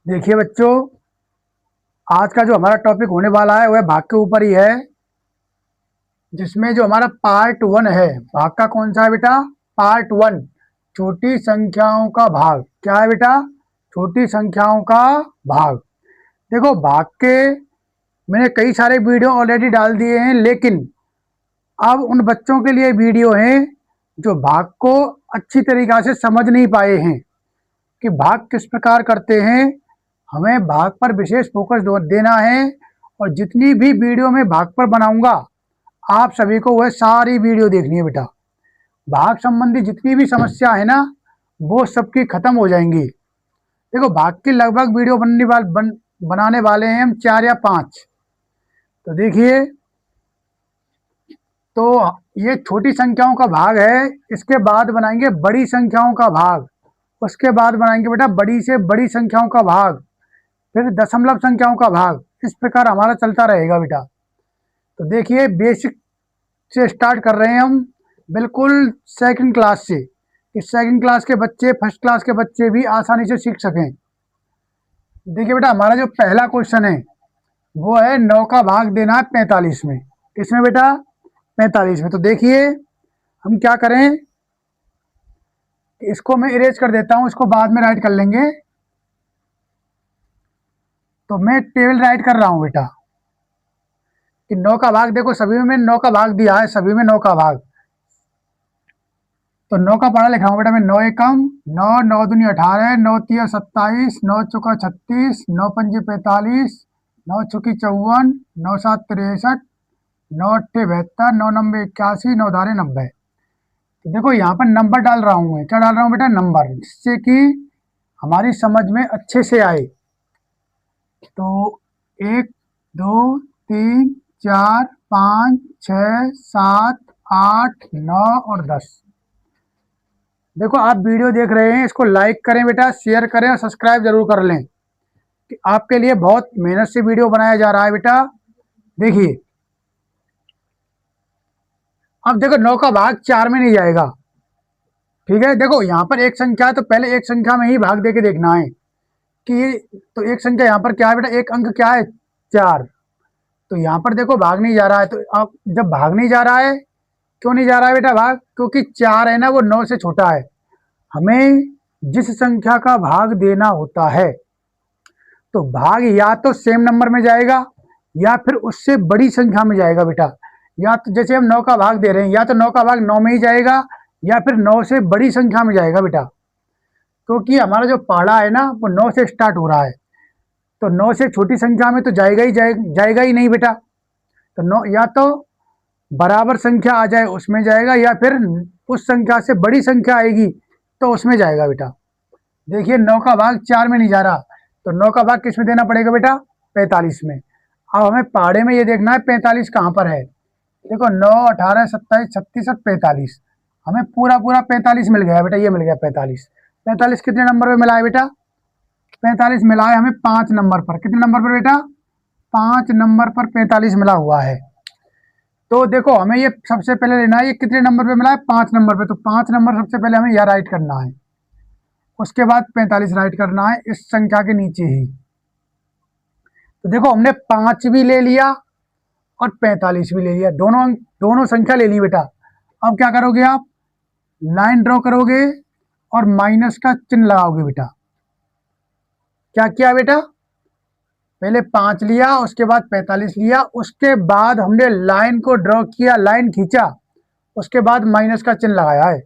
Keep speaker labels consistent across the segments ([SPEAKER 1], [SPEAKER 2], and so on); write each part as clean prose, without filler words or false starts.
[SPEAKER 1] देखिए बच्चों, आज का जो हमारा टॉपिक होने वाला है वह भाग के ऊपर ही है, जिसमें जो हमारा पार्ट 1 है। भाग का कौन सा है बेटा? पार्ट 1, छोटी संख्याओं का भाग। क्या है बेटा? छोटी संख्याओं का भाग। देखो, भाग के मैंने कई सारे वीडियो ऑलरेडी डाल दिए हैं, लेकिन अब उन बच्चों के लिए वीडियो हैं जो भाग को अच्छी तरीक़ा से समझ नहीं पाए हैं कि भाग किस प्रकार करते हैं। हमें भाग पर विशेष फोकस देना है, और जितनी भी वीडियो मैं भाग पर बनाऊंगा आप सभी को वह सारी वीडियो देखनी है बेटा। भाग संबंधी जितनी भी समस्या है ना, वो सबकी खत्म हो जाएंगी। देखो, भाग की लगभग वीडियो बनाने वाले हैं हम 4 या 5। तो देखिए, तो ये छोटी संख्याओं का भाग है। इसके बाद बनाएंगे बड़ी संख्याओं का भाग, उसके बाद बनाएंगे बेटा बड़ी से बड़ी संख्याओं का भाग, फिर दशमलव संख्याओं का भाग। इस प्रकार हमारा चलता रहेगा बेटा। तो देखिए, बेसिक से स्टार्ट कर रहे हैं हम, बिल्कुल सेकंड क्लास से, कि सेकंड क्लास के बच्चे, फर्स्ट क्लास के बच्चे भी आसानी से सीख सकें। देखिए बेटा, हमारा जो पहला क्वेश्चन है वो है 9 का भाग देना है 45 में। किसमें बेटा? 45 में। तो देखिए, हम क्या करें, इसको मैं इरेज कर देता हूं, इसको बाद में राइट कर लेंगे। तो मैं टेबल राइट कर रहा हूं बेटा कि 9 का भाग। देखो, सभी में 9 का भाग दिया है, सभी में 9 का भाग। तो 9 का पढ़ा लिखा हूँ बेटा मैं। 9 एकम 9, 9 दूनी 18, 9 तिया 27, 9 चौका 36, 9 पंजे 45, 9 चौकी 54, 9 सात 63, 9 अट्ठे 72, 9 नब्बे 81, 9 धारे 90। तो देखो, यहाँ पर नंबर डाल रहा हूँ मैं। क्या डाल रहा हूँ बेटा? नंबर, जिससे कि हमारी समझ में अच्छे से आए। तो 1, 2, 3, 4, 5, 6, 7, 8, 9 और 10। देखो, आप वीडियो देख रहे हैं, इसको लाइक करें बेटा, शेयर करें और सब्सक्राइब जरूर कर लें, कि आपके लिए बहुत मेहनत से वीडियो बनाया जा रहा है बेटा। देखिए, अब देखो 9 का भाग 4 में नहीं जाएगा। ठीक है, देखो यहाँ पर एक संख्या, तो पहले एक संख्या में ही भाग दे के देखना है कि, तो एक संख्या यहाँ पर क्या है बेटा? एक अंक क्या है? 4। तो यहाँ पर देखो भाग नहीं जा रहा है। तो अब जब भाग नहीं जा रहा है, क्यों नहीं जा रहा है बेटा भाग? क्योंकि 4 है ना, वो 9 से छोटा है। हमें जिस संख्या का भाग देना होता है, तो भाग या तो सेम नंबर में जाएगा या फिर उससे बड़ी संख्या में जाएगा बेटा। या तो जैसे हम 9 का भाग दे रहे हैं, या तो 9 का भाग 9 में ही जाएगा या फिर 9 से बड़ी संख्या में जाएगा बेटा। क्योंकि हमारा जो पहाड़ा है ना, वो 9 से स्टार्ट हो रहा है। तो 9 से छोटी संख्या में तो जाएगा ही नहीं बेटा। तो 9 या तो बराबर संख्या आ जाए उसमें जाएगा, या फिर उस संख्या से बड़ी संख्या आएगी तो उसमें जाएगा बेटा। देखिए, 9 का भाग 4 में नहीं जा रहा, तो 9 का भाग किस में देना पड़ेगा बेटा? 45 में। अब हमें पहाड़े में ये देखना है 45 कहाँ पर है। देखो, 9, 18, 27, 36 और 45। हमें पूरा पूरा 45 मिल गया बेटा। ये मिल गया 45। 45 कितने नंबर पे मिला है बेटा? 45 मिला है हमें 5 नंबर पर। कितने नंबर पर बेटा? 5 नंबर पर 45 मिला हुआ है। तो देखो, हमें ये सबसे पहले लेना है, ये कितने नंबर पे मिला है? 5 नंबर पे। तो 5 नंबर सबसे पहले हमें यह राइट करना है, उसके बाद 45 राइट करना है इस संख्या के नीचे ही। तो देखो, हमने 5 भी ले लिया और 45 भी ले लिया, दोनों संख्या ले ली बेटा। अब क्या करोगे आप? लाइन ड्रॉ करोगे और माइनस का चिन्ह लगाओगे बेटा। क्या किया बेटा? पहले 5 लिया, उसके बाद 45 लिया, उसके बाद हमने लाइन को ड्रॉ किया, लाइन खींचा, उसके बाद माइनस का चिन्ह लगाया है।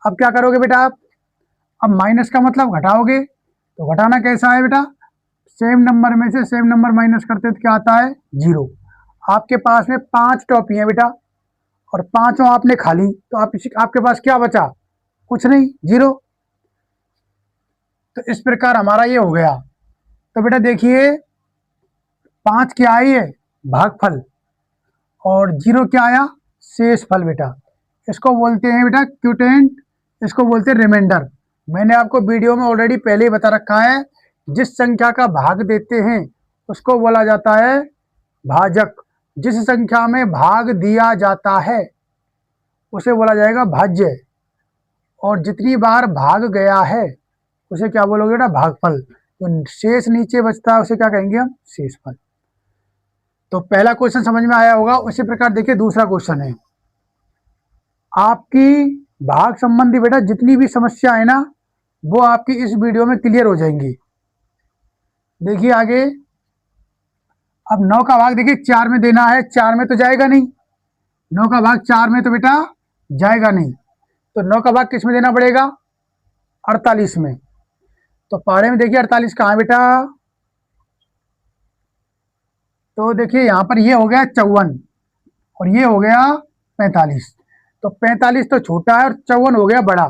[SPEAKER 1] अब क्या करोगे बेटा आप? अब माइनस का मतलब घटाओगे। तो घटाना कैसा है बेटा? सेम नंबर में से सेम नंबर माइनस करते तो क्या आता है? 0। आपके पास में 5 टॉपी हैं बेटा, और पांचों आपने खा ली, तो आपके पास क्या बचा? कुछ नहीं, 0। तो इस प्रकार हमारा ये हो गया। तो बेटा देखिए, 5 क्या आई है? भागफल। और 0 क्या आया? शेष फल बेटा। इसको बोलते हैं बेटा क्यूटेंट, इसको बोलते हैं रिमाइंडर। मैंने आपको वीडियो में ऑलरेडी पहले ही बता रखा है, जिस संख्या का भाग देते हैं उसको बोला जाता है भाजक। जिस संख्या में भाग दिया जाता है उसे बोला जाएगा भाज्य। और जितनी बार भाग गया है उसे क्या बोलोगे बेटा? भागफल। तो शेष नीचे बचता है उसे क्या कहेंगे हम? शेषफल। तो पहला क्वेश्चन समझ में आया होगा। उसी प्रकार देखिए दूसरा क्वेश्चन है, आपकी भाग संबंधी बेटा जितनी भी समस्या है ना, वो आपकी इस वीडियो में क्लियर हो जाएंगी। देखिए आगे, अब 9 का भाग देखिए 4 में देना है, 4 में तो जाएगा नहीं, 9 का भाग 4 में तो बेटा जाएगा नहीं, तो 9 का भाग किस में देना पड़ेगा? 48 में। तो पहाड़े में देखिए 48 कहाँ है बेटा? तो देखिए यहाँ पर ये हो गया 54 और ये हो गया 45। तो 45 तो छोटा है और 54 हो गया बड़ा।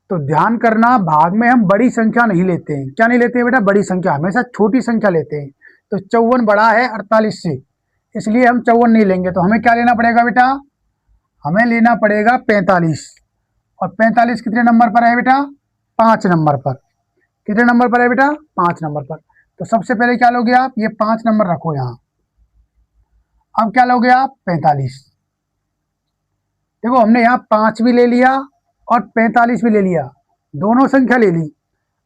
[SPEAKER 1] तो ध्यान करना, भाग में हम बड़ी संख्या नहीं लेते हैं। क्या नहीं लेते हैं बेटा? बड़ी संख्या, हमेशा छोटी संख्या लेते हैं। तो 54 बड़ा है 48 से, इसलिए हम 54 नहीं लेंगे। तो हमें क्या लेना पड़ेगा बेटा? हमें लेना पड़ेगा 45। और 45 कितने नंबर पर है बेटा? 5 नंबर पर। कितने नंबर पर है बेटा? 5 नंबर पर। तो सबसे पहले क्या लोगे आप? ये 5 नंबर रखो यहाँ। अब क्या लोगे आप? 45। देखो हमने यहाँ 5 भी ले लिया और 45 भी ले लिया, दोनों संख्या ले ली।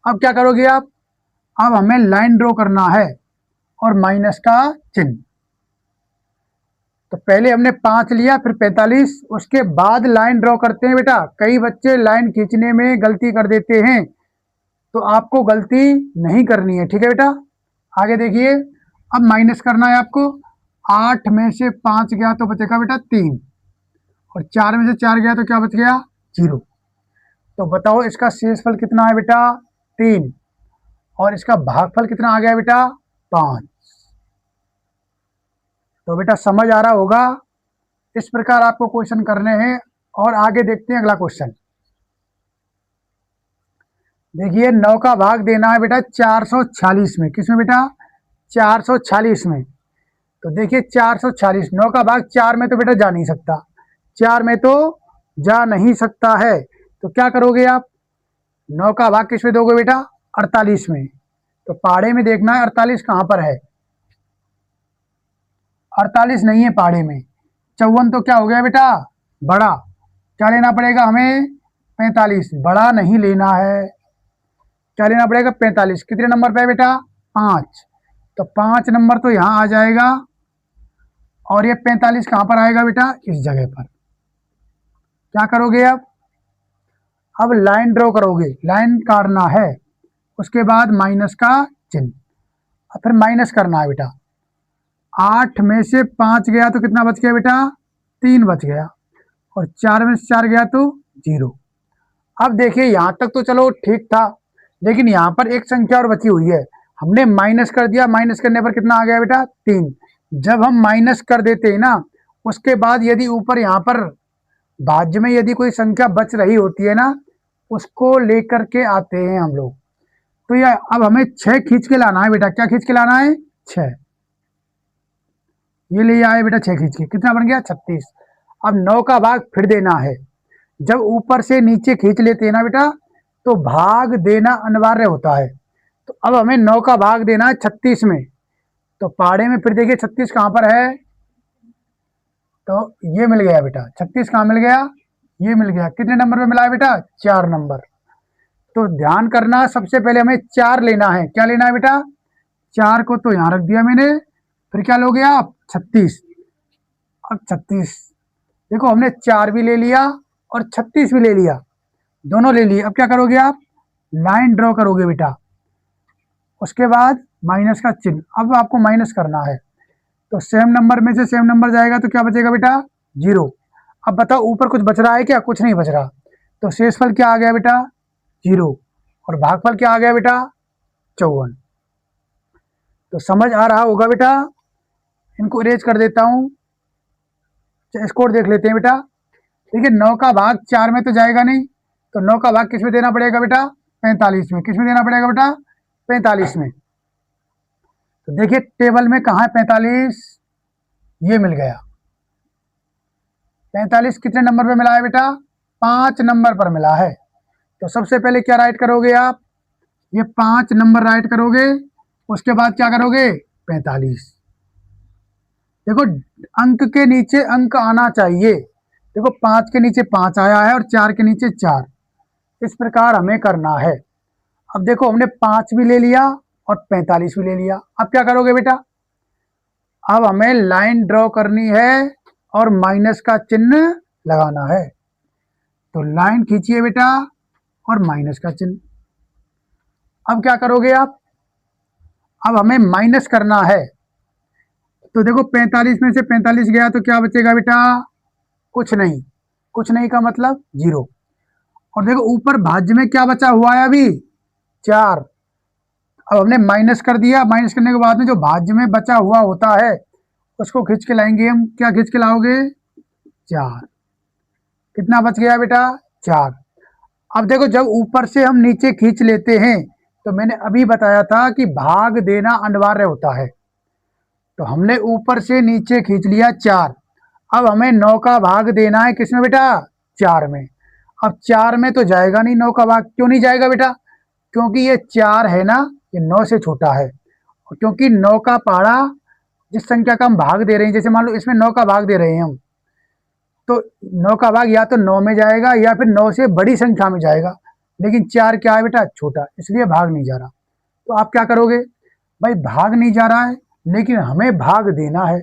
[SPEAKER 1] अब क्या करोगे आप? अब हमें लाइन ड्रॉ करना है और माइनस का चिन्ह। तो पहले हमने 5 लिया, फिर 45, उसके बाद लाइन ड्रॉ करते हैं बेटा। कई बच्चे लाइन खींचने में गलती कर देते हैं, तो आपको गलती नहीं करनी है, ठीक है बेटा। आगे देखिए, अब माइनस करना है आपको। 8 में से 5 गया तो बचेगा बेटा 3, और 4 में से 4 गया तो क्या बच गया? 0। तो बताओ इसका शेषफल कितना है बेटा? 3। और इसका भागफल कितना आ गया बेटा? 5। तो बेटा समझ आ रहा होगा। इस प्रकार आपको क्वेश्चन करने हैं। और आगे देखते हैं अगला क्वेश्चन। देखिए 9 का भाग देना है बेटा 446 में। किसमें बेटा? 446 में। तो देखिए 446, 9 का भाग 4 में तो बेटा जा नहीं सकता, 4 में तो जा नहीं सकता है। तो क्या करोगे आप? 9 का भाग किस में दोगे बेटा? 48 में। तो पहाड़े में देखना है 48 कहाँ पर है। 48 नहीं है पहाड़े में। 54 तो क्या हो गया बेटा? बड़ा। क्या लेना पड़ेगा हमें? 45। बड़ा नहीं लेना है, क्या लेना पड़ेगा? 45। कितने नंबर पे है बेटा? 5। तो 5 नंबर तो यहाँ आ जाएगा, और ये 45 कहाँ पर आएगा बेटा? इस जगह पर। क्या करोगे अब लाइन ड्रॉ करोगे, लाइन काटना है, उसके बाद माइनस का चिन्ह, और फिर माइनस करना है बेटा। 8 में से 5 गया तो कितना बच गया बेटा? 3 बच गया, और 4 में से 4 गया तो 0। अब देखिए यहाँ तक तो चलो ठीक था, लेकिन यहाँ पर एक संख्या और बची हुई है। हमने माइनस कर दिया, माइनस करने पर कितना आ गया बेटा? 3। जब हम माइनस कर देते हैं ना, उसके बाद यदि ऊपर यहाँ पर भाज्य में यदि कोई संख्या बच रही होती है ना, उसको लेकर के आते हैं हम लोग। तो ये अब हमें 6 खींच के लाना है बेटा। क्या खींच के लाना है? 6। ये ले आए बेटा 6 खींच के। कितना बन गया? 36। अब 9 का भाग फिर देना है। जब ऊपर से नीचे खींच लेते हैं ना बेटा, तो भाग देना अनिवार्य होता है। तो अब हमें 9 का भाग देना है 36 में। तो पहाड़े में फिर देखिए 36 कहाँ पर है? तो ये मिल गया बेटा। 36 कहाँ मिल गया? ये मिल गया। कितने नंबर पे मिला है बेटा? 4 नंबर। तो ध्यान करना, सबसे पहले हमें 4 लेना है। क्या लेना है बेटा? 4 को तो यहाँ रख दिया मैंने, फिर क्या लोगे आप? 36। अब 36, देखो हमने 4 भी ले लिया और 36 भी ले लिया, दोनों ले लिए। अब क्या करोगे आप? लाइन ड्रॉ करोगे बेटा, उसके बाद माइनस का चिन्ह। अब आपको माइनस करना है, तो सेम नंबर में से सेम नंबर जाएगा तो क्या बचेगा बेटा? 0। अब बताओ ऊपर कुछ बच रहा है क्या? कुछ नहीं बच रहा। तो शेषफल क्या आ गया बेटा? 0। और भागफल क्या आ गया बेटा? 54। तो समझ आ रहा होगा बेटा। इनको इरेज कर देता हूँ, स्कोर देख लेते हैं बेटा। देखिए 9 का भाग 4 में तो जाएगा नहीं, तो 9 का भाग किस में देना पड़ेगा बेटा? 45 में। किस में देना पड़ेगा बेटा? 45 में। तो देखिए टेबल में कहाँ है 45? ये मिल गया। 45 कितने नंबर पे मिला है बेटा? 5 नंबर पर मिला है। तो सबसे पहले क्या राइट करोगे आप? ये 5 नंबर राइट करोगे, उसके बाद क्या करोगे? 45। देखो अंक के नीचे अंक आना चाहिए। देखो 5 के नीचे 5 आया है और 4 के नीचे 4, इस प्रकार हमें करना है। अब देखो हमने 5 भी ले लिया और 45 भी ले लिया। अब क्या करोगे बेटा, अब हमें लाइन ड्रॉ करनी है और माइनस का चिन्ह लगाना है। तो लाइन खींचिए बेटा और माइनस का चिन्ह। अब क्या करोगे आप, अब हमें माइनस करना है। तो देखो 45 में से 45 गया तो क्या बचेगा बेटा, कुछ नहीं। कुछ नहीं का मतलब 0। और देखो ऊपर भाज्य में क्या बचा हुआ है अभी, 4। अब हमने माइनस कर दिया, माइनस करने के बाद में जो भाज्य में बचा हुआ होता है उसको खींच के लाएंगे हम। क्या खींच के लाओगे, 4। कितना बच गया बेटा, 4। अब देखो जब ऊपर से हम नीचे खींच लेते हैं तो मैंने अभी बताया था कि भाग देना अनिवार्य होता है। तो हमने ऊपर से नीचे खींच लिया 4। अब हमें 9 का भाग देना है किसमें बेटा, 4 में। अब 4 में तो जाएगा नहीं 9 का भाग। क्यों नहीं जाएगा बेटा, क्योंकि ये 4 है ना, ये 9 से छोटा है। और क्योंकि 9 का पहाड़ा जिस संख्या का हम भाग दे रहे हैं, जैसे मान लो इसमें 9 का भाग दे रहे हैं हम, तो 9 का भाग या तो 9 में जाएगा या फिर 9 से बड़ी संख्या में जाएगा। लेकिन 4 क्या है बेटा, छोटा, इसलिए भाग नहीं जा रहा। तो आप क्या करोगे, भाई भाग नहीं जा रहा है लेकिन हमें भाग देना है।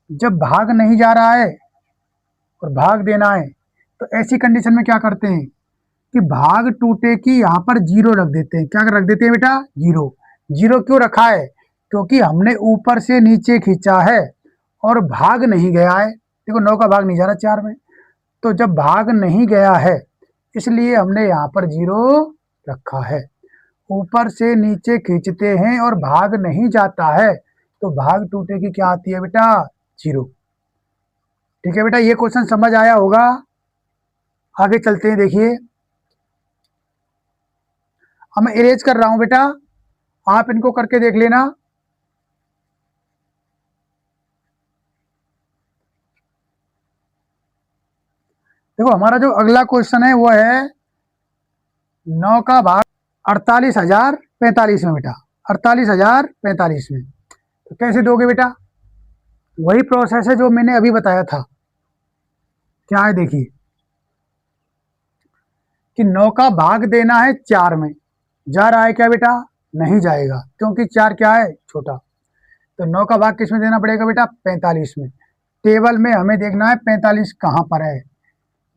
[SPEAKER 1] जब भाग नहीं जा रहा है और भाग देना है तो ऐसी कंडीशन में क्या करते हैं कि भाग टूटे की यहाँ पर 0 रख देते हैं। क्या रख देते हैं बेटा, 0। 0 क्यों रखा है, क्योंकि हमने ऊपर से नीचे खींचा है और भाग नहीं गया है। देखो 9 का भाग नहीं जा रहा 4 में, तो जब भाग नहीं गया है इसलिए हमने यहाँ पर 0 रखा है। ऊपर से नीचे खींचते हैं और भाग नहीं जाता है तो भाग टूटे की क्या आती है बेटा, 0। ठीक है बेटा, ये क्वेश्चन समझ आया होगा। आगे चलते हैं, देखिए अब मैं इरेज कर रहा हूं बेटा, आप इनको करके देख लेना। देखो हमारा जो अगला क्वेश्चन है वो है 9 का भाग 48,045 में बेटा, 48,045 में। तो कैसे दोगे बेटा, वही प्रोसेस है जो मैंने अभी बताया था। क्या है देखिए कि 9 का भाग देना है 4 में, जा रहा है क्या बेटा, नहीं जाएगा, क्योंकि 4 क्या है, छोटा। तो 9 का भाग किस में देना पड़ेगा बेटा, 45 में। टेबल में हमें देखना है 45 कहाँ पर है।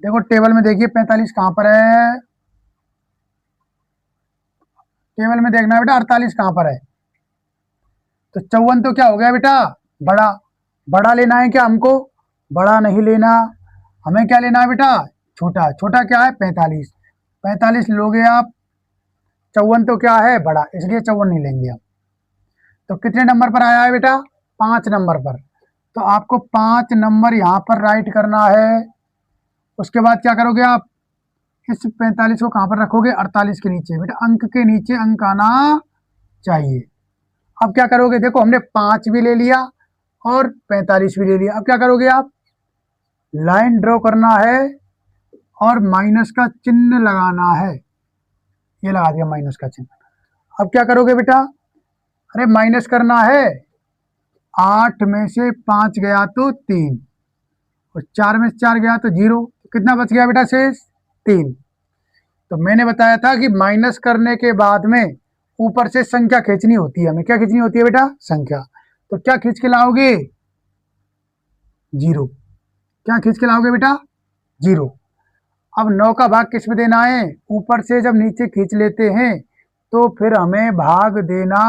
[SPEAKER 1] देखो टेबल में देखिए 45 कहाँ पर है, टेबल में देखना है बेटा 48 कहाँ पर है। तो 54 तो क्या हो गया बेटा, बड़ा। बड़ा लेना है क्या हमको, बड़ा नहीं लेना, हमें क्या लेना है बेटा, छोटा। छोटा क्या है, 45। 45 लोगे आप, 54 तो क्या है, बड़ा, इसलिए 54 नहीं लेंगे हम। तो कितने नंबर पर आया है बेटा, 5 नंबर पर। तो आपको 5 नंबर यहाँ पर राइट करना है। उसके बाद क्या करोगे आप, इस 45 को कहाँ पर रखोगे, 48 के नीचे बेटा, अंक के नीचे अंक आना चाहिए। अब क्या करोगे, देखो हमने 5 भी ले लिया और 45 भी ले लिया। अब क्या करोगे आप, लाइन ड्रॉ करना है और माइनस का चिन्ह लगाना है। ये लगा दिया माइनस का चिन्ह। अब क्या करोगे बेटा, अरे माइनस करना है, 8 में से 5 गया तो 3 और 4 में से 4 गया तो 0। कितना बच गया बेटा शेष, 3। तो मैंने बताया था कि माइनस करने के बाद में ऊपर से संख्या खींचनी होती है हमें। क्या खींचनी होती है बेटा, संख्या। तो क्या खींच के लाओगे, 0। क्या खींच के लाओगे बेटा, 0। अब 9 का भाग किस में देना है, ऊपर से जब नीचे खींच लेते हैं तो फिर हमें भाग देना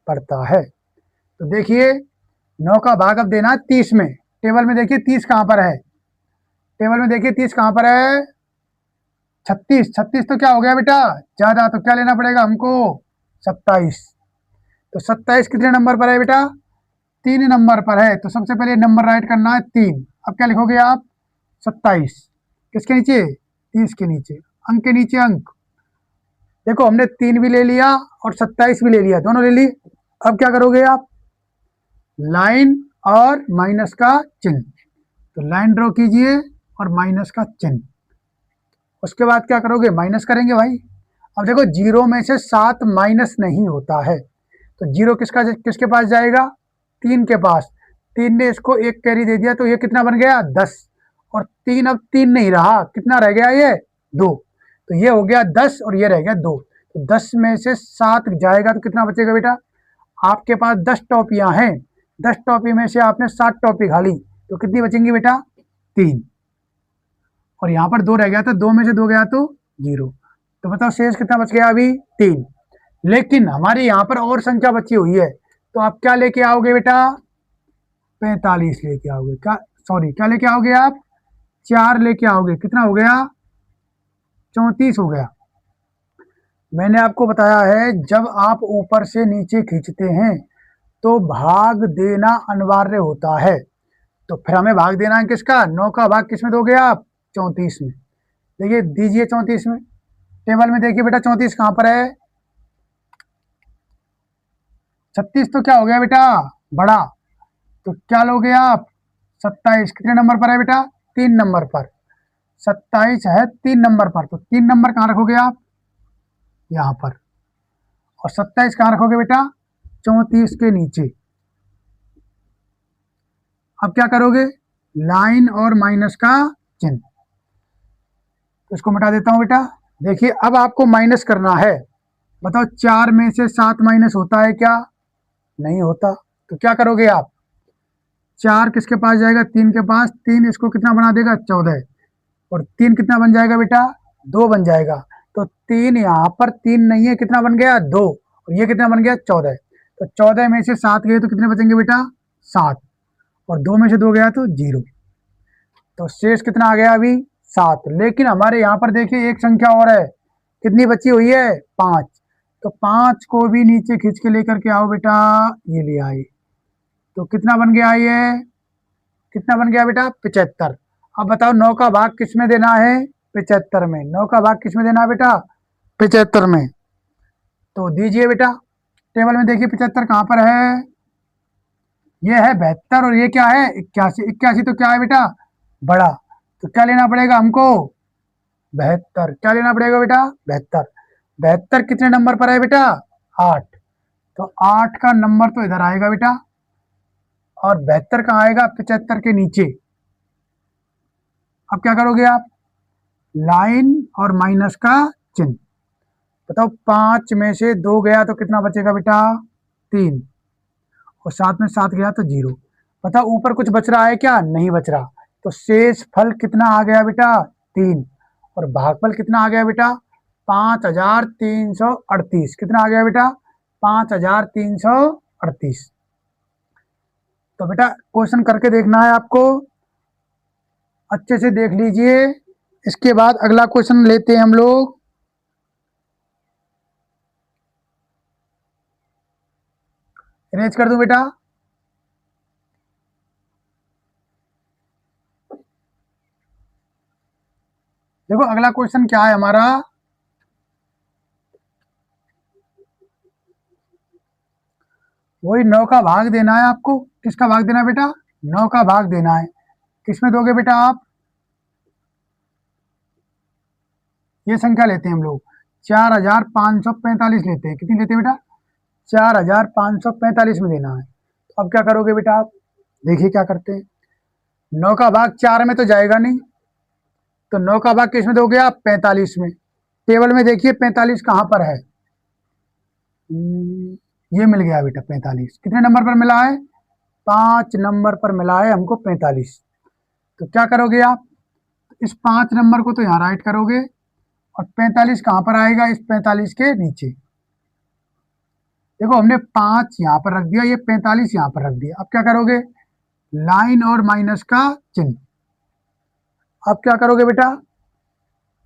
[SPEAKER 1] पड़ता है। तो देखिए 9 का भाग अब देना है 30 में। टेबल में देखिए 30 कहाँ पर है, टेबल में देखिए 30 कहाँ पर है, 36। 36 तो क्या हो गया बेटा, ज्यादा, तो क्या लेना पड़ेगा हमको, 27। तो 27 कितने नंबर पर है बेटा, 3 नंबर पर है। तो सबसे पहले नंबर राइट करना है 3। अब क्या लिखोगे आप, 27 किसके नीचे, 30 के नीचे, अंक के नीचे अंक। देखो हमने 3 भी ले लिया और 27 भी ले लिया, दोनों ले ली। अब क्या करोगे आप, लाइन और माइनस का चिन्ह। तो लाइन ड्रॉ कीजिए और माइनस का चिन्ह। उसके बाद क्या करोगे, माइनस करेंगे भाई। अब देखो 0 में से 7 माइनस नहीं होता है, तो 0 किसके पास जाएगा, 3 के पास। 3 ने इसको 1 कैरी दे दिया तो ये कितना बन गया, 10। और 3 अब 3 नहीं रहा, कितना रह गया ये, 2। तो ये हो गया 10 और ये रह गया 2। तो 10 में से 7 जाएगा तो कितना बचेगा बेटा? आपके पास 10 टॉपियां हैं, 10 टॉपी में से आपने 7 टॉपी खा ली, तो कितनी बचेंगी बेटा? 3। और यहाँ पर 2 रह गया था, 2 में से 2 गया तो 0। तो बताओ शेष कितना बच गया अभी? 3। लेकिन हमारे यहाँ पर और संख्या बची हुई है, तो आप क्या लेके आओगे बेटा? 45 लेके आओगे। क्या, सॉरी, क्या लेके आओगे आप? 4 लेके आओगे। कितना हो गया? 34 हो गया। मैंने आपको बताया है जब आप ऊपर से नीचे खींचते हैं तो भाग देना अनिवार्य होता है। तो फिर हमें भाग देना है किसका? 9 का भाग किस में दोगे आप? 34 में। देखिए, दीजिए 34 में। टेबल में देखिए बेटा 34 कहाँ पर है? 36 तो क्या हो गया बेटा? बड़ा। तो क्या लोगे आप? 27 कितने नंबर पर है बेटा? 3 नंबर पर। 27 है 3 नंबर पर, तो 3 नंबर कहाँ रखोगे आप? यहाँ पर। और 27 कहाँ रखोगे बेटा? 34 के नीचे। अब क्या करोगे? लाइन और माइनस का चिन्ह। तो इसको मिटा देता हूं बेटा। देखिए, अब आपको माइनस करना है। बताओ 4 में से 7 माइनस होता है क्या? नहीं होता। तो क्या करोगे आप? 4 किसके पास जाएगा? 3 के पास। 3 इसको कितना बना देगा? 14। और 3 कितना बन जाएगा बेटा? 2 बन जाएगा। तो 3 यहाँ पर 3 नहीं है, कितना बन गया? 2। और ये कितना बन गया? 14। तो 14 में से 7 गए तो कितने बचेंगे बेटा? 7। और 2 में से 2 गया तो 0। तो शेष कितना आ गया अभी? 7। लेकिन हमारे यहाँ पर देखिए एक संख्या और है। कितनी बची हुई है? 5। तो 5 को भी नीचे खींच के लेकर के आओ बेटा। ये ले आए। तो कितना बन गया ये? कितना बन गया बेटा? 75। अब बताओ 9 का भाग किस में देना है? 75 में। 9 का भाग किस में देना है बेटा? 75 में। तो दीजिए बेटा। टेबल में देखिए 75 कहाँ पर है? ये है 72 और ये क्या है? 81। 81 तो क्या है बेटा? बड़ा। तो क्या लेना पड़ेगा हमको? 72। क्या लेना पड़ेगा बेटा? 72। 72 कितने नंबर पर है बेटा? 8। तो 8 का नंबर तो इधर आएगा बेटा। और 72 कहाँ आएगा? 75 के नीचे। अब क्या करोगे आप? लाइन और माइनस का चिन्ह। बताओ 5 में से 2 गया तो कितना बचेगा बेटा? 3। और 7 में 7 गया तो 0। बताओ ऊपर कुछ बच रहा है क्या? नहीं बच रहा। तो शेष फल कितना आ गया बेटा? 3। और भागफल कितना आ गया बेटा? 5338। कितना आ गया बेटा? 5338। तो बेटा क्वेश्चन करके देखना है आपको, अच्छे से देख लीजिए। इसके बाद अगला क्वेश्चन लेते हैं हम लोग। इरेज कर दूं बेटा? देखो अगला क्वेश्चन क्या है हमारा। वही 9 का भाग देना है आपको। किसका भाग देना है बेटा? 9 का भाग देना है। किसमें दोगे बेटा आप? ये संख्या लेते हैं हम लोग, 4545 लेते हैं। कितनी लेते हैं बेटा? 4545 में देना है। तो अब क्या करोगे बेटा आप? देखिए क्या करते हैं। 9 का भाग 4 में तो जाएगा नहीं, तो 9 का भाग किस में दोगे आप? 45 में। टेबल में देखिए 45 कहाँ पर है? ये मिल गया बेटा 45। कितने नंबर पर मिला है? 5 नंबर पर मिला है हमको 45। तो क्या करोगे आप? इस 5 नंबर को तो यहाँ राइट करोगे, और 45 कहाँ पर आएगा? इस 45 के नीचे। देखो हमने 5 यहाँ पर रख दिया, ये 45 यहाँ पर रख दिया। अब क्या करोगे? लाइन और माइनस का चिन्ह। अब क्या करोगे बेटा?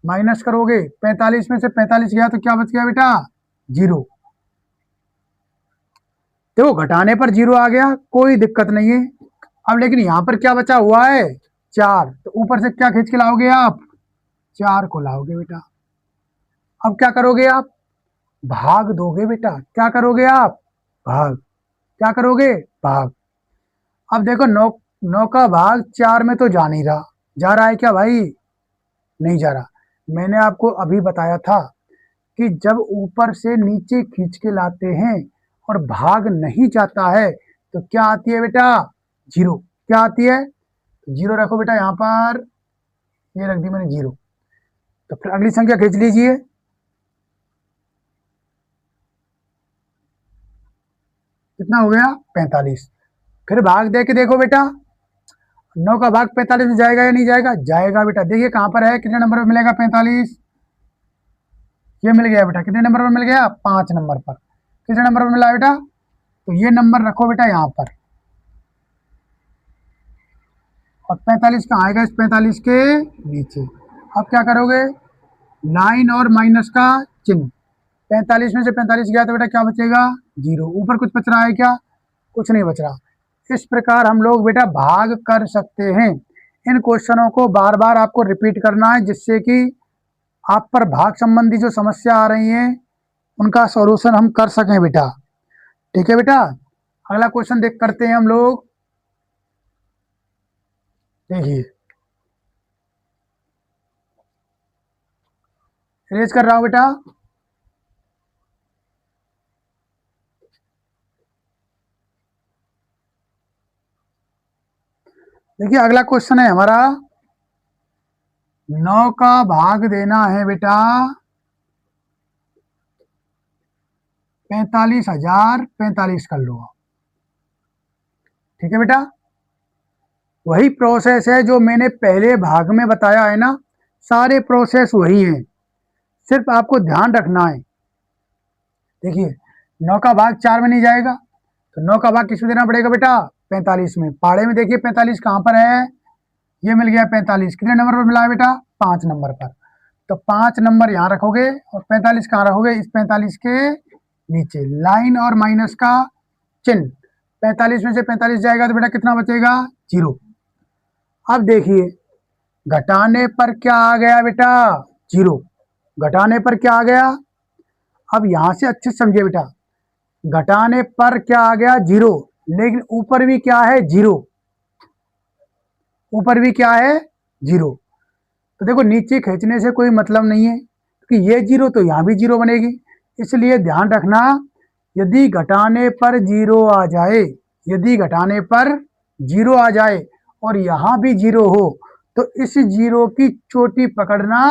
[SPEAKER 1] माइनस करोगे। 45 में से 45 गया तो क्या बच गया बेटा? 0। देखो घटाने पर 0 आ गया, कोई दिक्कत नहीं है। अब लेकिन यहाँ पर क्या बचा हुआ है? 4। तो ऊपर से क्या खींच के लाओगे आप? 4 को लाओगे बेटा। अब क्या करोगे आप? भाग दोगे बेटा। क्या करोगे आप? भाग। क्या करोगे? भाग। अब देखो 9, 9 का भाग 4 में तो जा नहीं रहा। जा रहा है क्या भाई? नहीं जा रहा। मैंने आपको अभी बताया था कि जब ऊपर से नीचे खींच के लाते हैं और भाग नहीं जाता है तो क्या आती है बेटा? 0। क्या आती है? 0 रखो बेटा यहाँ पर। ये रख दी मैंने 0। तो फिर अगली संख्या खींच लीजिए। कितना हो गया 45। फिर भाग दे के देखो बेटा, 9 का भाग 45 में जाएगा या नहीं जाएगा? जाएगा बेटा। देखिए कहाँ पर है, कितने नंबर पर मिलेगा 45? ये मिल गया बेटा। कितने नंबर पर मिल गया? 5 नंबर पर। कितने नंबर पर मिला बेटा? तो ये नंबर रखो बेटा यहाँ पर। और 45 कहाँ आएगा? इस 45 के नीचे। अब क्या करोगे? लाइन और माइनस का चिन्ह। 45 में से 45 गया तो बेटा क्या बचेगा? 0। ऊपर कुछ बच रहा है क्या? कुछ नहीं बच रहा। इस प्रकार हम लोग बेटा भाग कर सकते हैं। इन क्वेश्चनों को बार बार आपको रिपीट करना है, जिससे कि आप पर भाग संबंधी जो समस्या आ रही है उनका सॉल्यूशन हम कर सकें बेटा। ठीक है बेटा, अगला क्वेश्चन देख करते हैं हम लोग। देखिए, रेज कर रहा हूं बेटा। देखिए अगला क्वेश्चन है हमारा, 9 का भाग देना है बेटा 45,045 कर लो। ठीक है बेटा, वही प्रोसेस है जो मैंने पहले भाग में बताया है ना, सारे प्रोसेस वही हैं, सिर्फ आपको ध्यान रखना है। देखिए 9 का भाग 4 में नहीं जाएगा, तो 9 का भाग किसमें देना पड़ेगा बेटा? 45 में। पाड़े में देखिए 45 कहाँ पर है? ये मिल गया 45। कितने नंबर पर मिला है बेटा? 5 नंबर पर। तो 5 नंबर यहाँ रखोगे और 45 कहाँ रखोगे? इस 45 के नीचे। लाइन और माइनस का चिन्ह। 45 में से 45 जाएगा तो बेटा कितना बचेगा? 0। अब देखिए घटाने पर क्या आ गया बेटा? 0। घटाने पर क्या आ गया? अब यहां से अच्छे से समझिए बेटा, घटाने पर क्या आ गया? 0। लेकिन ऊपर भी क्या है? 0। ऊपर भी क्या है? 0। तो देखो नीचे खींचने से कोई मतलब नहीं है, कि ये 0 तो यहाँ भी 0 बनेगी। इसलिए ध्यान रखना, यदि घटाने पर 0 आ जाए, यदि घटाने पर 0 आ जाए और यहाँ भी 0 हो, तो इस 0 की चोटी पकड़ना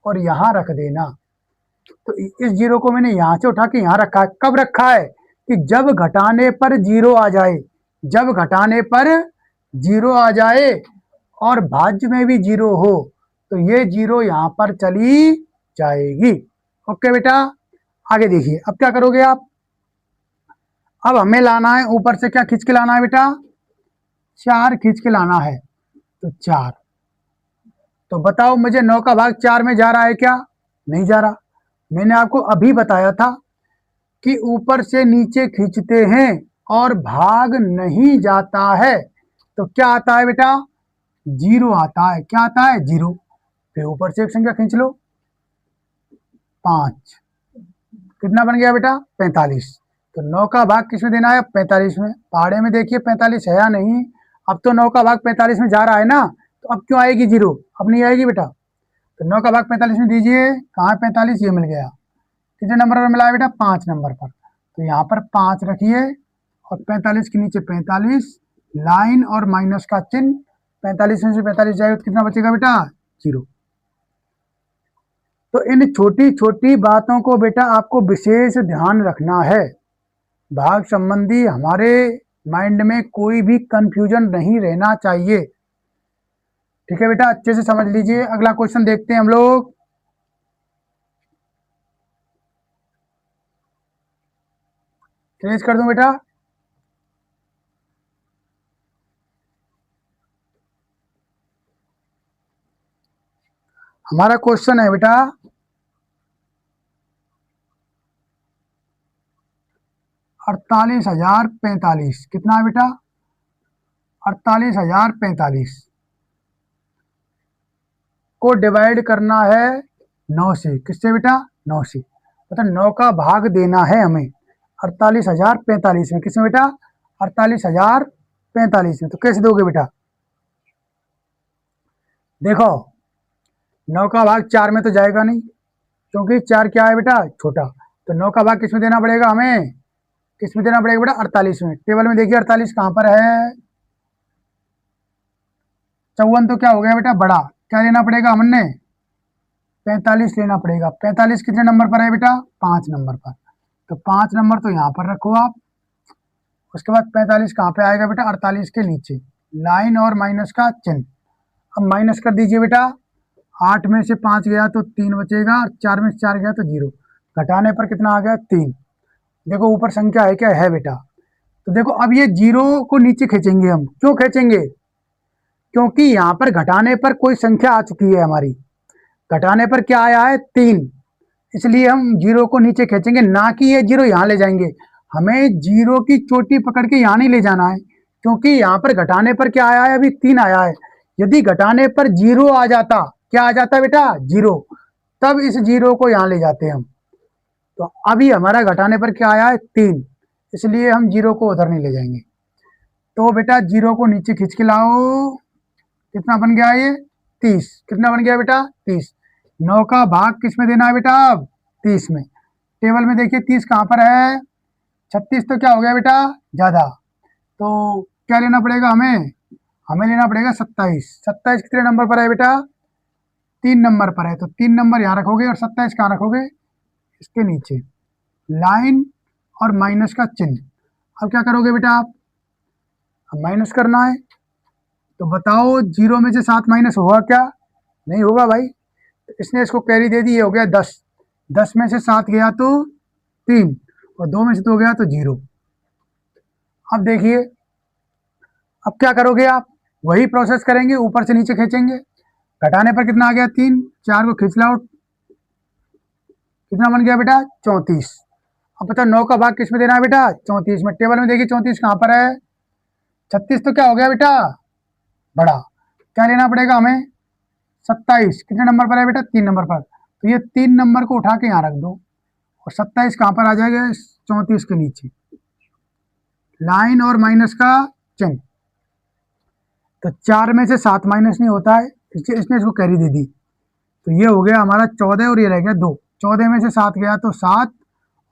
[SPEAKER 1] और यहाँ रख देना। तो इस 0 को मैंने यहाँ से उठा के यहाँ रखा है। कब रखा है? कि जब घटाने पर 0 आ जाए, जब घटाने पर 0 आ जाए और भाज्य में भी 0 हो, तो ये 0 यहाँ पर चली जाएगी। ओके बेटा, आगे देखिए अब क्या करोगे आप। अब हमें लाना है ऊपर से, क्या खींच के लाना है बेटा? 4 खींच के लाना है। तो 4, तो बताओ मुझे 9 का भाग 4 में जा रहा है क्या? नहीं जा रहा। मैंने आपको अभी बताया था कि ऊपर से नीचे खींचते हैं और भाग नहीं जाता है तो क्या आता है बेटा? 0 आता है। क्या आता है? 0। फिर ऊपर से एक संख्या खींच लो, 5। कितना बन गया बेटा? 45। तो 9 का भाग किसमें देना है? 45 में। पहाड़े में देखिए 45 है या नहीं? अब तो 9 का भाग 45 में जा रहा है ना, तो अब क्यों आएगी 0? अब नहीं आएगी बेटा। तो 9 का भाग 45 में दीजिए, कहाँ है 45? ये मिल गया। कितने नंबर पर मिला है बेटा? 5 नंबर पर। तो यहाँ पर 5 रखिए और 45 के नीचे 45, लाइन और माइनस का चिन्ह। 45 में से 45 जाएगा तो कितना बचेगा बेटा? 0। तो इन छोटी छोटी बातों को बेटा आपको विशेष ध्यान रखना है। भाग संबंधी हमारे माइंड में कोई भी कंफ्यूजन नहीं रहना चाहिए। ठीक है बेटा, अच्छे से समझ लीजिए। अगला क्वेश्चन देखते हैं हम लोग। ट्रेस कर दूं बेटा? हमारा क्वेश्चन है बेटा 48,045। कितना है बेटा? 48,045 को डिवाइड करना है 9 से। किससे बेटा? 9 से। मतलब 9 का भाग देना है हमें 48,045 में। किसमें बेटा? 48,045 में। तो कैसे दोगे बेटा? देखो 9 का भाग 4 में तो जाएगा नहीं, क्योंकि 4 क्या है बेटा? छोटा। तो 9 का भाग किसमें देना पड़ेगा हमें? किसमें देना पड़ेगा बेटा? 48 में। टेबल में देखिए 48 कहाँ पर है? 54 तो क्या हो गया बेटा? बड़ा। क्या लेना पड़ेगा हमने? 45 लेना पड़ेगा। 45 कितने नंबर पर है बेटा? 5 नंबर पर। तो 5 नंबर तो यहाँ पर रखो आप। उसके बाद 45 कहाँ पे आएगा बेटा, 48 के नीचे, लाइन और माइनस का चिन्ह। अब माइनस कर दीजिए बेटा, 8 में से 5 गया तो 3 बचेगा, 4 में से 4 गया तो 0, घटाने पर कितना आ गया 3। देखो ऊपर संख्या है क्या, है बेटा। तो देखो अब ये 0 को नीचे खींचेंगे हम, क्यों खींचेंगे, क्योंकि यहाँ पर घटाने पर कोई संख्या आ चुकी है हमारी, घटाने पर क्या आया है 3, इसलिए हम 0 को नीचे खींचेंगे, ना कि ये 0 यहाँ ले जाएंगे। हमें 0 की चोटी पकड़ के यहाँ नहीं ले जाना है, क्योंकि यहाँ पर घटाने पर क्या आया है, अभी 3 आया है। यदि घटाने पर 0 आ जाता, क्या आ जाता बेटा 0, तब इस 0 को यहाँ ले जाते हम। तो अभी हमारा घटाने पर क्या आया है 3, इसलिए हम 0 को उधर नहीं ले जाएंगे। तो बेटा 0 को नीचे खींच के लाओ, कितना बन गया ये 30, कितना बन गया बेटा 30। 9 का भाग किस में देना है बेटा, अब 30 में। टेबल में देखिए 30 कहाँ पर है, 36 तो क्या हो गया बेटा ज्यादा, तो क्या लेना पड़ेगा हमें, हमें लेना पड़ेगा 27। 27 कितने नंबर पर है बेटा, 3 नंबर पर है, तो 3 नंबर यहाँ रखोगे और 27 कहाँ रखोगे, इसके नीचे, लाइन और माइनस का चिन्ह। अब क्या करोगे बेटा आप, अब माइनस करना है, तो बताओ 0 में से 7 माइनस होगा क्या, नहीं होगा भाई, तो इसने इसको कैरी दे दी, ये हो गया 10। 10 में से 7 गया तो 3, और 2 में से 2 गया तो 0। अब देखिए अब क्या करोगे आप, वही प्रोसेस करेंगे, ऊपर से नीचे खींचेंगे, घटाने पर कितना आ गया 3, 4 को खींच लाओ, कितना बन गया बेटा 34। अब पता 9 का भाग किस में देना है बेटा 34 में। टेबल में देखिए 34 कहाँ पर है, 36 तो क्या हो गया बेटा बड़ा, क्या लेना पड़ेगा हमें 27, कितने नंबर पर है बेटा 3 नंबर पर, तो ये 3 नंबर को उठा के यहाँ रख दो, और 27 कहाँ पर आ जाएगा 34 के नीचे, लाइन और माइनस का चिन्ह। तो 4 में से 7 माइनस नहीं होता है, इसने इसको कैरी दे दी, तो ये हो गया हमारा 14 और ये रह गया 2। 14 में से 7 गया तो 7,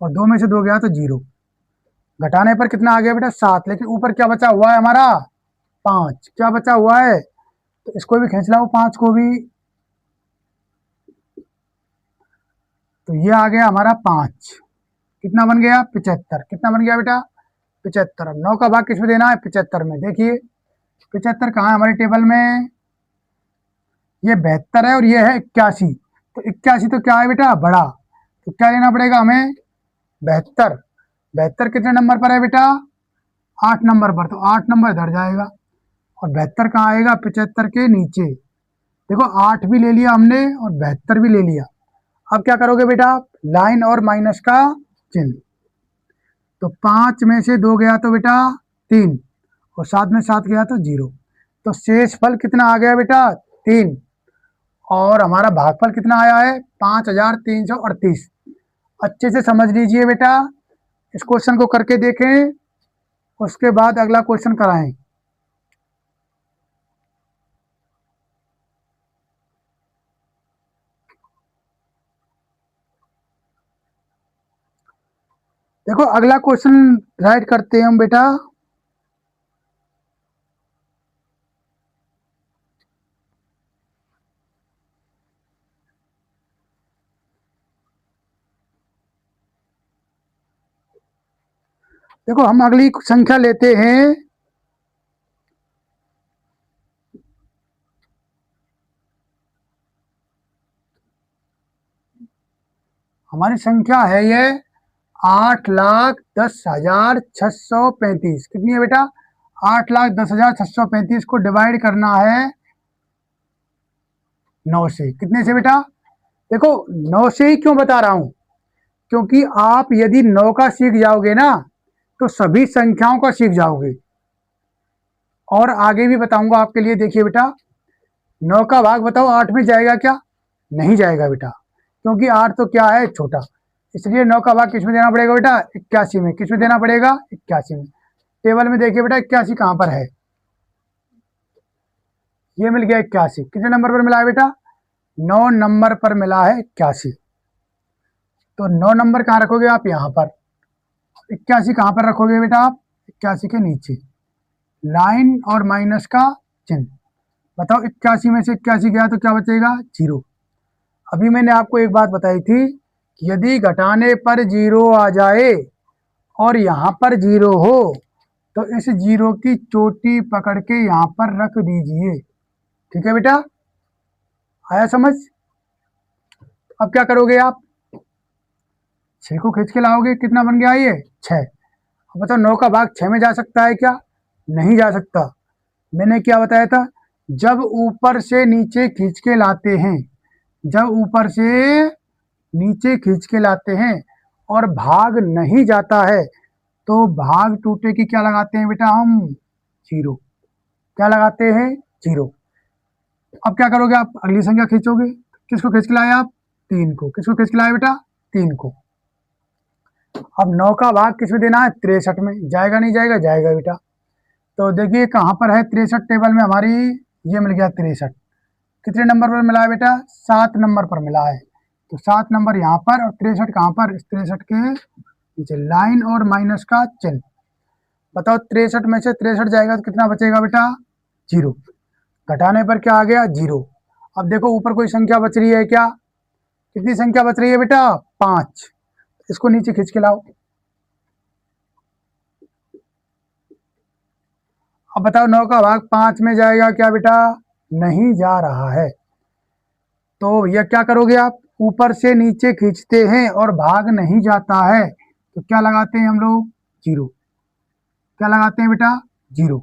[SPEAKER 1] और 2 में से 2 गया तो 0, घटाने पर कितना आ गया बेटा 7, लेकिन ऊपर क्या बचा हुआ है हमारा 5, क्या बचा हुआ है, तो इसको भी खींच लाओ 5 को भी, तो ये आ गया हमारा 5, कितना बन गया 75, कितना बन गया बेटा 75। अब 9 का भाग किस में देना है 75 में, देखिए 75 कहाँ है हमारे टेबल में, ये 72 है और ये है 81, तो 81 तो क्या है बेटा बड़ा, तो क्या लेना पड़ेगा हमें 72। 72 कितने नंबर पर है बेटा 8 नंबर पर, तो 8 नंबर इधर जाएगा, और 72 कहाँ आएगा 75 के नीचे। देखो 8 भी ले लिया हमने और 72 भी ले लिया। अब क्या करोगे बेटा, लाइन और माइनस का चिन्ह, तो 5 में से 2 गया तो बेटा 3, और 7 में 7 गया तो 0, तो शेष फल कितना आ गया बेटा 3, और हमारा भागफल कितना आया है 5338। अच्छे से समझ लीजिए बेटा, इस क्वेश्चन को करके देखें, उसके बाद अगला क्वेश्चन कराएं। देखो अगला क्वेश्चन राइट करते हैं हम बेटा। देखो हम अगली संख्या लेते हैं, हमारी संख्या है ये 8,10,635। कितनी है बेटा 8,10,635 को डिवाइड करना है 9 से, कितने से बेटा, देखो 9 से ही क्यों बता रहा हूं, क्योंकि आप यदि 9 का सीख जाओगे ना तो सभी संख्याओं का सीख जाओगे, और आगे भी बताऊंगा आपके लिए। देखिए बेटा 9 का भाग बताओ 8 में जाएगा क्या, नहीं जाएगा बेटा, क्योंकि 8 तो क्या है छोटा, इसलिए 9 का भाग किस में देना पड़ेगा बेटा 81 में, किस में देना पड़ेगा 81 में। टेबल में देखिए बेटा 81 कहाँ पर है, ये मिल गया 81, कितने नंबर पर मिला है बेटा 9 नंबर पर मिला है 81, तो 9 नंबर कहाँ रखोगे आप यहाँ पर, 81 कहाँ पर रखोगे बेटा आप 81 के नीचे, लाइन और माइनस का चिन्ह। बताओ 81 में से 81 गया तो क्या बचेगा 0। अभी मैंने आपको एक बात बताई थी कि यदि घटाने पर 0 आ जाए और यहाँ पर 0 हो तो इस जीरो की चोटी पकड़ के यहाँ पर रख दीजिए। ठीक है बेटा, आया समझ? अब क्या करोगे आप, 6 को खींच के लाओगे, कितना बन गया ये 6। अब बताओ 9 का भाग 6 में जा सकता है क्या? नहीं जा सकता। मैंने क्या बताया था, जब ऊपर से नीचे खींच के लाते हैं, जब ऊपर से नीचे खींच के लाते हैं और भाग नहीं जाता है, तो भाग टूटे की क्या लगाते हैं बेटा हम, जीरो। क्या लगाते हैं, जीरो। अब क्या करोगे आप, अगली संख्या खींचोगे, किसको खींच के लाए आप, 3 को। किसको खींच के लाए बेटा, 3 को। अब 9 का भाग किस में देना है, 63 में। जाएगा नहीं जाएगा, जाएगा बेटा। तो देखिए कहाँ पर है 63 टेबल में हमारी, ये मिल गया 63। कितने नंबर पर मिला है बेटा, 7 नंबर पर मिला है। तो 7 नंबर यहाँ पर और 63 कहाँ पर, 63 के नीचे लाइन और माइनस का चिन्ह। बताओ 63 में से 63 जाएगा तो कितना बचेगा बेटा, जीरो। घटाने पर क्या आ गया, जीरो। अब देखो ऊपर कोई संख्या बच रही है क्या, कितनी संख्या बच रही है बेटा, 5। इसको नीचे खींच के लाओ। अब बताओ 9 का भाग 5 में जाएगा क्या बेटा, नहीं जा रहा है। तो यह क्या करोगे आप, ऊपर से नीचे खींचते हैं और भाग नहीं जाता है, तो क्या लगाते हैं हम लोग, जीरो। क्या लगाते हैं बेटा, जीरो।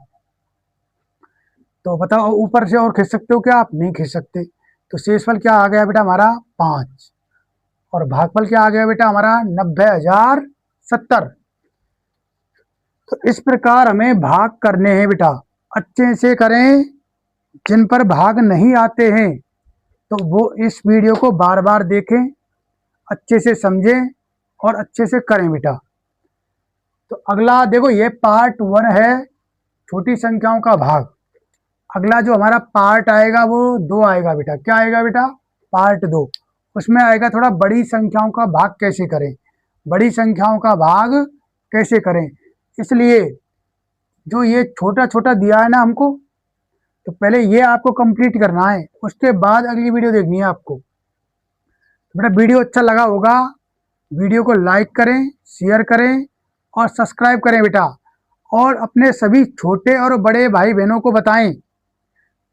[SPEAKER 1] तो बताओ ऊपर से और खींच सकते हो क्या आप, नहीं खींच सकते। तो शेषफल क्या आ गया बेटा हमारा, 5। और भागफल क्या आ गया बेटा हमारा, 90,070। तो इस प्रकार हमें भाग करने हैं बेटा, अच्छे से करें। जिन पर भाग नहीं आते हैं तो वो इस वीडियो को बार बार देखें, अच्छे से समझें और अच्छे से करें बेटा। तो अगला देखो, ये पार्ट 1 है, छोटी संख्याओं का भाग। अगला जो हमारा पार्ट आएगा वो 2 आएगा बेटा। क्या आएगा बेटा, पार्ट 2। उसमें आएगा थोड़ा बड़ी संख्याओं का भाग कैसे करें, बड़ी संख्याओं का भाग कैसे करें। इसलिए जो ये छोटा छोटा दिया है ना हमको, तो पहले ये आपको कंप्लीट करना है, उसके बाद अगली वीडियो देखनी है आपको। तो बेटा वीडियो अच्छा लगा होगा, वीडियो को लाइक करें, शेयर करें और सब्सक्राइब करें बेटा। और अपने सभी छोटे और बड़े भाई बहनों को बताएं,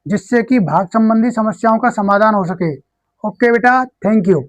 [SPEAKER 1] जिससे कि भाग संबंधी समस्याओं का समाधान हो सके। ओके बेटा, थैंक यू।